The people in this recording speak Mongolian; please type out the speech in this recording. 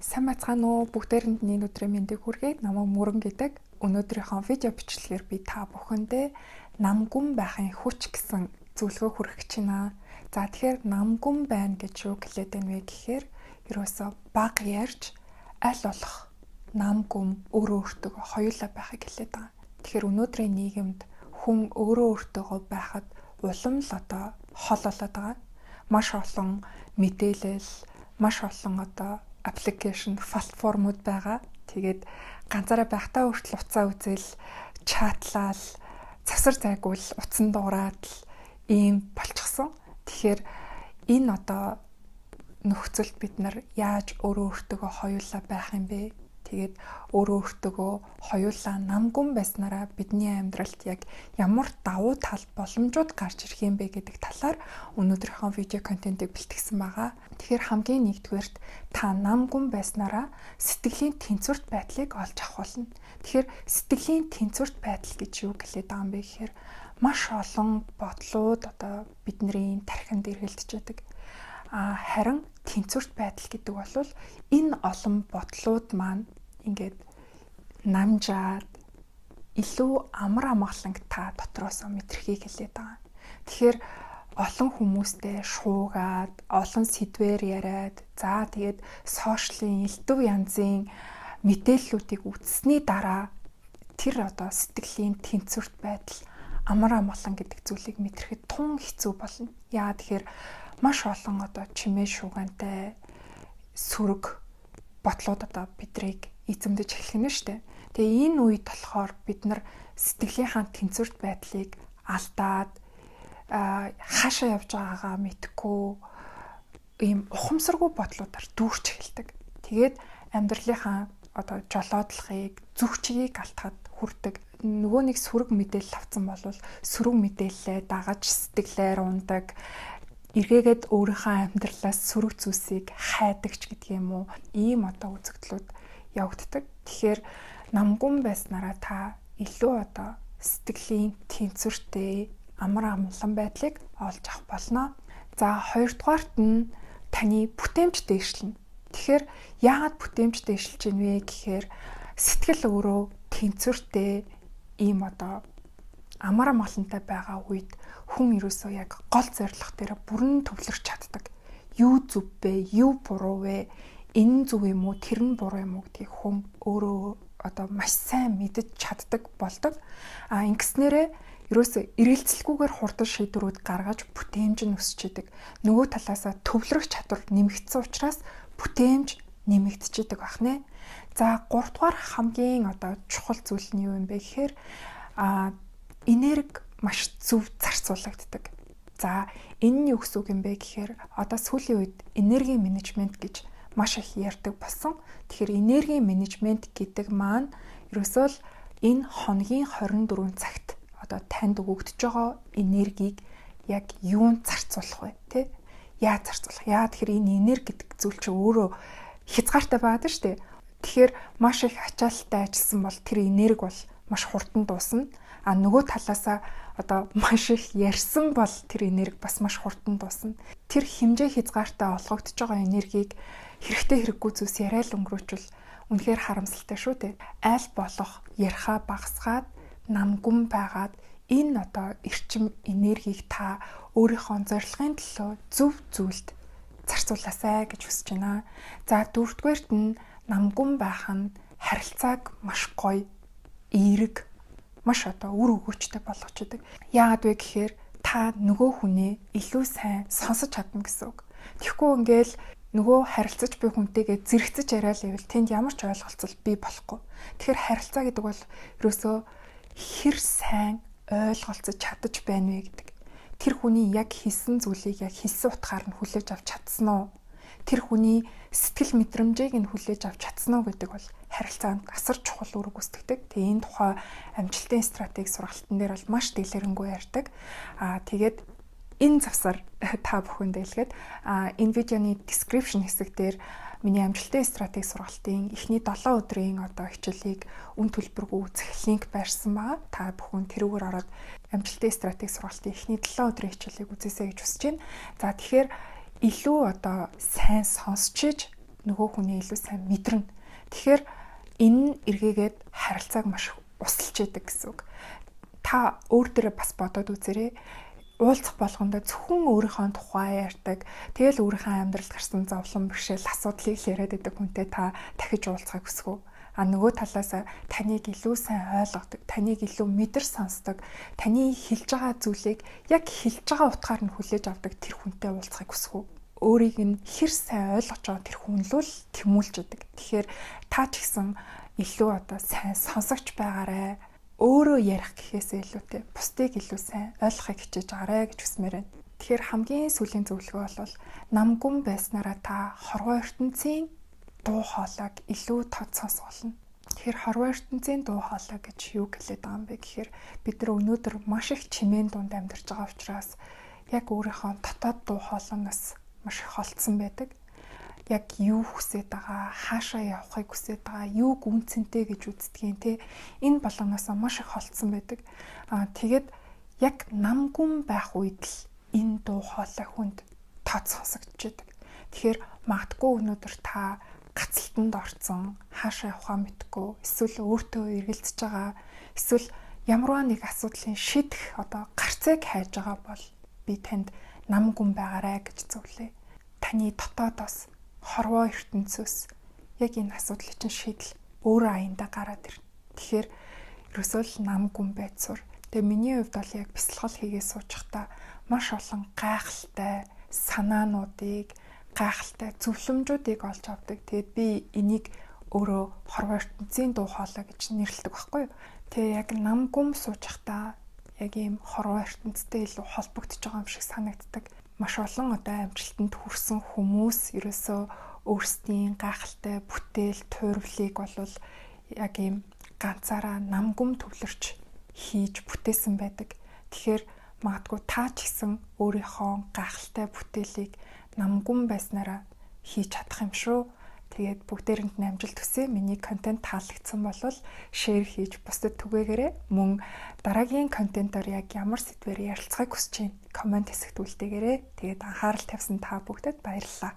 Сайн бацгаана уу? Бүгдээрэнд нэг өдрийн мэндийг хүргэе. Намайг Мөрөн гэдэг. Өнөөдрийнхөө видео бичлэгээр би та бүхэндээ намгүн байхын хүч гэсэн зөвлөгөө хүргэж байна. За тэгэхээр намгүн байна гэж юу хэлээд байна вэ гэхээр ерөөсөө баг ярьж аль болох намгүн өөрөө өөртөө хоёулаа байхыг хэлээд байгаа. Тэгэхээр өнөөдрийн нийгэмд хүн өөрөө өөртөө байхад улам л хол болоод байгаа. Маш олон мэдээлэл, маш олон аппликейшн, платформуд байгаа. Тэгээд ганцаараа байхдаа хүртэл уцаа үзэл, чатлал, завсар зайгуул, утсан дуурайд л ийм болчихсон. Тэгэхээр энэ нөхцөлд бид нар яаж өөрөө өөртөө хоёулаа байх юм бэ? Тэгээд өөрөө өөртөө хоёулаа намгүн байснараа бидний амьдралд яг ямар давуу тал боломжууд гарч ирэх юм бэ гэдэг талаар өнөөдрийнхөө видео контентыг бэлтгэсэн байгаа. Тэгэхээр хамгийн нэгдүгээрт та намгүн байснараа сэтгэлийн тэнцвэрт байдлыг олж авах болно. Тэгэхээр сэтгэлийн тэнцвэрт байдал гэж юу гэлээд байгаа юм бэ гэхээр маш олон бодлууд бидний тархинд эргэлдэж байдаг. Харин тэнцвэрт байдал гэдэг бол энэ олон бодлууд маань ингээд намжаад илүү амар амгаланг та дотроос мэдрэхийг хэлээд байгаа. Тэгэхээр олон хүмүүстэй шуугаад, олон сэдвээр яриад, за тэгээд сошиалын элдв янзын мэдээллүүдийг үзсний дараа тэр сэтгэлийн тэнцвэрт байдал амар амгалан гэдэг зүйлийг мэдрэхэд тун хэцүү болно. Яа тэгэхээр маш олон чимээ шуугантай сүрэг бодлууд бидрийг эзэмдэж эхлэх нь шүү дээ. Тэгээ энэ үед болохоор бид нар сэтгэлийнхаа тэнцвэрт байдлыг алдаад хаашаа явж байгаагаа мэдгүй ийм ухамсаргүй бодлуудаар дүүрч эхэлдэг. Тэгээд амьдралынхаа жолоодлогыг, зүг чигийг алдахад хүрдэг. Нөгөө нэг сүрэг мэдээлэл авсан бол сүрэг мэдээлэлээ дагаж сэтгэлээр ундаг. Эргээгээд өөрийнхөө амьдралаас сүрэг зүйлсийг хайдагч гэдэг юм уу? Ийм үзэгдлүүд явагддаг. Тэгэхээр намгүн байснараа та илүү сэтгэлийн тэнцвэртэй амар амгалан байдлыг олж авах болно. За хоёрдугаарт нь таны бүтээмж дээшлэнэ. Тэгэхээр яагаад бүтээмж дээшилж ийн вэ гэхээр сэтгэл өөрөө тэнцвэртэй ийм амар амгалантай байгаа үед хүн ерөөсөө яг гол зорилго дээр бүрэн төвлөрч чаддаг. Юу зөв бэ? Юу буруу вэ? Энэ зөв юм уу, тэр нь буруу юм уу гэдгийг хүн өөрөө маш сайн мэдэж чаддаг болдог. Ингэснээрээ ерөөсөө эргэлзэлгүйгээр хурдан шийдвэрүүд гаргаж бүтээмж нь өсчихэд нөгөө талаасаа төвлөрөх чадвар нэмэгдсэн учраас бүтээмж нэмэгдчихэд байна. За 3 дугаар хамгийн чухал зүйл нь юу юм бэ гэхээр энерги маш зөв зарцуулагддаг. За энэ нь юу гэсэн үг юм бэ гэхээр сүүлийн үед энерги менежмент гэж маш их ярьдаг болсон. Тэгэхээр энерги менежмент гэдэг маань ерөөсөө л энэ хоногийн 24 цагт танд өгөгдөж байгаа энергийг яг юунд зарцуулах вэ? Тэ? Яаж зарцуулах? Тэгэхээр энэ энерги гэдэг зүйл чинь өөрөө хязгаартай байдаг шүү дээ. Тэгэхээр маш их ачаалттай ажилласан бол тэр энерги бол маш хурдан дуусна. Нөгөө талаасаа маш их ярьсан бол тэр энерги бас маш хурдан дуусна. Тэр хэмжээ хязгаартай олгогдож байгаа энергийг хэрэгтэй хэрэггүй зүйлс яриад өнгөрөөчвөл үнэхээр харамсалтай шүү дээ. Аль болох ярихаа багасгаад намгүн байгаад энэ эрчим энергийг та өөрийнхөө зорилгын төлөө зөв зүйлд зарцуулаасай гэж хүсэж байна. За дөрөвдүгээрт нь намгүн байх нь харилцааг маш гоё, эерэг, маш үр өгөөчтэй болгочдөг. Яагаад вэ гэхээр та нөгөө хүнээ илүү сайн сонсож чадна гэсэн үг. Тэгэхгүй ингээл нөгөө харилцаж буй хүнтэйгээ зэрэгцэж яриад байвал тэнд ямар ч ойлголцол бий болохгүй. Тэгэхээр харилцаа гэдэг бол ерөөсөө хэр сайн ойлголцож чадаж байна вэ гэдэг. Тэр хүний яг хийсэн зүйлийг яг хэлсэн утгаар нь хүлээж авч чадсан уу? Тэр хүний сэтгэл мэдрэмжийг нь хүлээж авч чадсан уу гэдэг бол харилцаанд асар чухал үүрэг гүйцэтгэдэг. Тэгээ энэ тухай амжилтын стратеги сургалтын дээр бол маш дэлгэрэнгүй ярьдаг. Тэгээд энэ завсар та бүхэнд дэлгээд энэ видеоны description хэсэг дээр миний амжилтын стратеги сургалтын эхний 7 өдрийн хичээлийг үн төлбөргүй үзэх линк байрсан байгаа. Та бүхэн тэрүүгээр ороод амжилтын стратеги сургалтын эхний 7 өдрийн хичээлийг үзээсэй гэж хүсэж байна. За тэгэхээр илүү сайн сонсчиж нөгөө хүний илүү сайн мэдэрнэ. Тэгэхээр энэ нь эргээгээд харилцааг маш усалж яадаг гэсэн үг. Та өөр дээрээ бас бодоод үзээрэй. Уулзах болгондоо зөвхөн өөрийнхөө тухай ярьдаг. Тэгэл өөрийнхөө амьдралд гарсан зовлон бэрхшээл асуудлыг л яриад байдаг хүнтэй та дахиж уулзахыг хүсэв. Нөгөө талаас таныг илүү сайн ойлгодог, таныг илүү мэдэр сонсдог, таны хэлж байгаа зүйлийг яг хэлж байгаа утгаар нь хүлээж авдаг тэр хүнтэй уулзахыг хүсэв. Өөрийг нь хэр сайн ойлгож байгаа тэр хүн л тэмүүлж идэг. Тэгэхээр та ч гэсэн илүү сайн сонсогч байгаарай. Өөрөө ярих гэхээсээ илүүтэй бусдыг илүү сайн ойлгохыг хичээж байгаарай гэж хүсмээр байна. Тэгэхээр хамгийн сүүлийн зөвлөгөө бол намгүн байснараа та хорвоо ертөнцийн дуу хоолойг илүү тод сонсголно. Тэгэхээр хорвоо ертөнцийн дуу хоолой гэж юу гэлээд байгаа юм бэ гэхээр бид нар өнөөдөр маш их чимээн дунд амьдарч байгаа учраас яг өөрийнхөө дотоод дуу хоолойноос маш их холдсон байдаг. Яг юу хүсэж байгаа, хаашаа явахыг хүсэж байгаа, юу гүнцэнтэй гэж үздгийн те энэ болгоноос маш их холдсон байдаг. Тэгээд яг намгүн байх үед л энэ дуу хоолой хүнд тод сонсогдож байдаг. Тэгэхээр магадгүй өнөөдөр та гацалтанд орсон, хаашаа явахаа мэдгүй, эсвэл өөртөө эргэлзэж байгаа, эсвэл ямарваа нэг асуудлын шийдэх гарцыг хайж байгаа бол би танд намгүн байгаарай гэж зөвлөе. Таны дотоодоос хорвоо ертөнцөөс яг энэ асуудлын чинь шийдэл өөрөө аяндаа гараад ирнэ. Тэгэхээр ерөөсөө л намгүн байцуур. Тэгээ миний хувьд бол яг бясалгал хийгээ суучихдаа маш олон гайхалтай санаануудыг, гайхалтай зөвлөмжүүдийг олж авдаг. Тэгээд би энийг өөрөө хорвоо ертөнцийн дуу хоолой гэж нэрлэдэг байхгүй юу. Тэгээ яг намгүн суучихдаа яг ийм хорвоо ертөнцтэй илүү холбогдож байгаа юм шиг санагддаг. Маш олон амжилтанд хүрсэн хүмүүс ерөөсөө өөрсдийн гайхалтай бүтээл, туйрлыг бол яг ийм ганцаараа намгүм төвлөрч хийж бүтээсэн байдаг. Тэгэхээр магадгүй та ч гэсэн өөрийнхөө гайхалтай бүтээлийг намгүм байснараа хийж чадах юм шүү. Тэгээд бүгдээрэнд нь амжилт хүсье. Миний контент таалагдсан бол шеэр хийж бусдад түгээгээрэй. Мөн дараагийн контентоор яг ямар сэдвээр ярилцахыг хүсэж байна. Комент хэсэгт үлдээгээрэй. Тэгээд анхаарал тавьсан та бүгдэд баярлалаа.